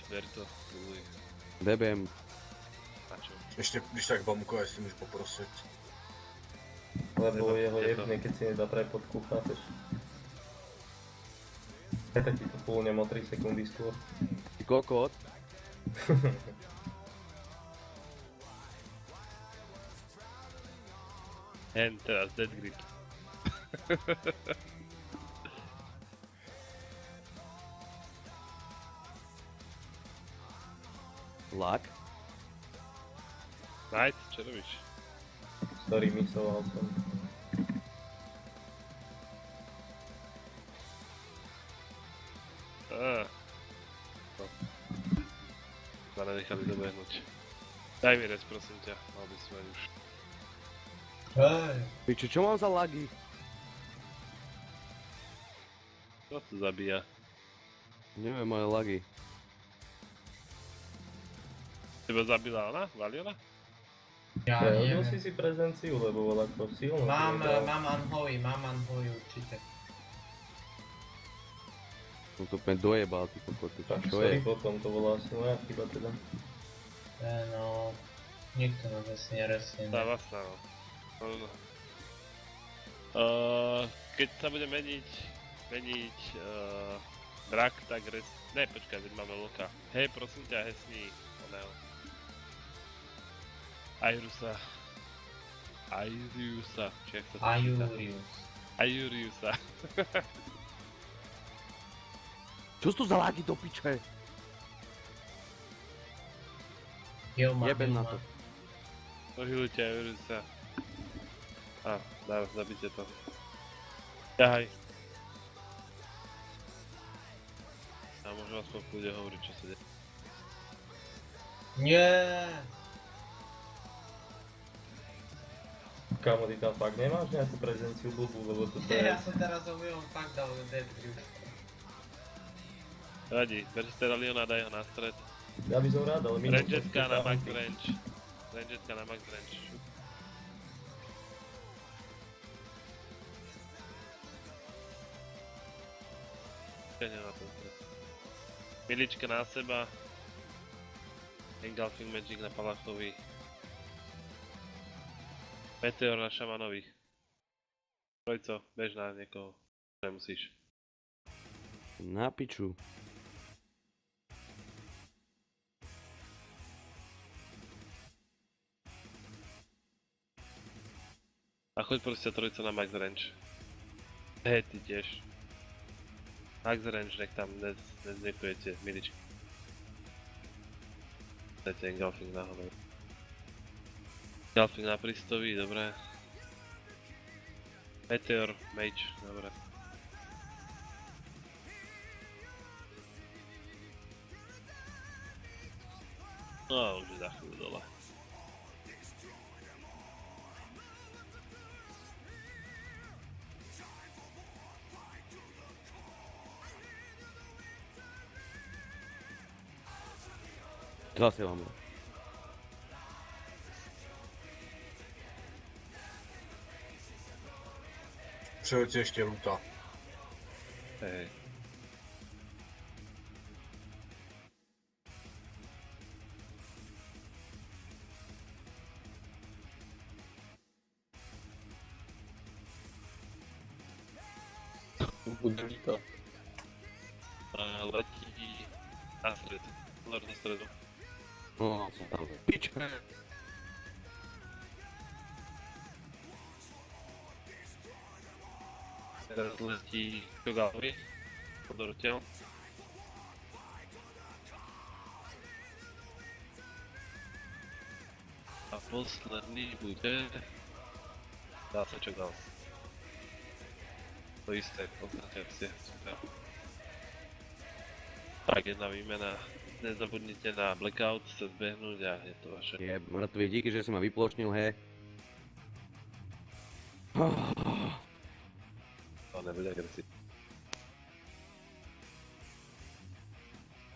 Ver to, kuluj. DBM. A čo? Ešte, když tak Bamko, aj si môžu poprosiť. Lebo Nebo jeho je to- jebne, keď si nedá prepodku, chápeš? Ja tak ti to púlnem o 3 sekundy skôr. Ty kokot. Hen teraz Dead Grip. Lak. Knight, čo robíš? Sorry, misoval som. No. Ma nenechali dobehnúť. Daj mi res, prosím ťa, mal by som aj už. Piču, čo mám za lagy? Čo to zabíja? Neviem, moje lagy. Teba zabila ona? Valiona? Ja Prehodil neviem. si prezenciu, lebo bola ako silno. Mám Anhoi, čo ťa. Som to úplne dojebal, ty kokot. Tak Čo sorry, je? potom to bola asi moja chyba teda. No, nikto nás asi nerastie. Stáva sa, no. Keď sa bude meniť drak, tak ne, počkaj, veď máme loka. Hej, prosím ťa, hesni oného. Airusa, či jak sa to číta? Aiuriusa. Čo sú to za lagy do piče? Jebem na to. Pohylujte Aiuriusa. Zabite to. Ďahaj. A môžem aspoň v kľude hovoriť, čo sa deje. Nie. Kámo, ty tam fakt nemáš nejakú prezenciu blbú, lebo to je... Ja som teraz omylom fakt dal Dead Grip. Radi, ber si teda Leona, daj ho na stred. Ja by som rád, ale minul... Rangetka na max range. Rangetka na max range. Na ten stred. Milička na seba. Engulfing Magic na Palachovi. Meteor na Šamanovi. Trojco, bež na niekoho. Nemusíš. Na piču. A choď proste trojco na max range. Hej, ty tiež. Max range, nech tam neznekujete, miličky. Dajte engulfing na honor. Engulfing na Pristovi, dobré. Meteor, Mage, dobré. No, už je za chvíľu dole. Zase mám. Přehoďte ešte luta. Hej. Bude to. Letí na stred. Lord do stredu. No, som tam. Piče. Teraz letí Kogalovi. Podorotel. A posledný bude... Dá sa Čogal. To isté, konzultácie. Super. Tak, jedna výmena. Nezabudnite na blackout sa zbehnúť a je to vaše. Je, mŕtvy, díky, že si ma vyplošnil, he. To nebude agresívne.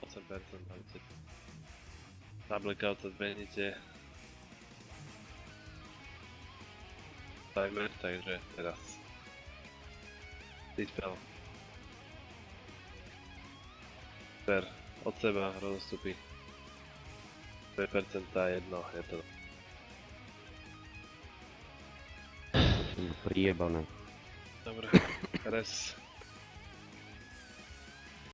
8% máte. Na blackout sa zbehnite. Timer, takže teraz. Dispel. Super. od seba rozostupy. 2% jedno, je to. Priebané. Dobre, res.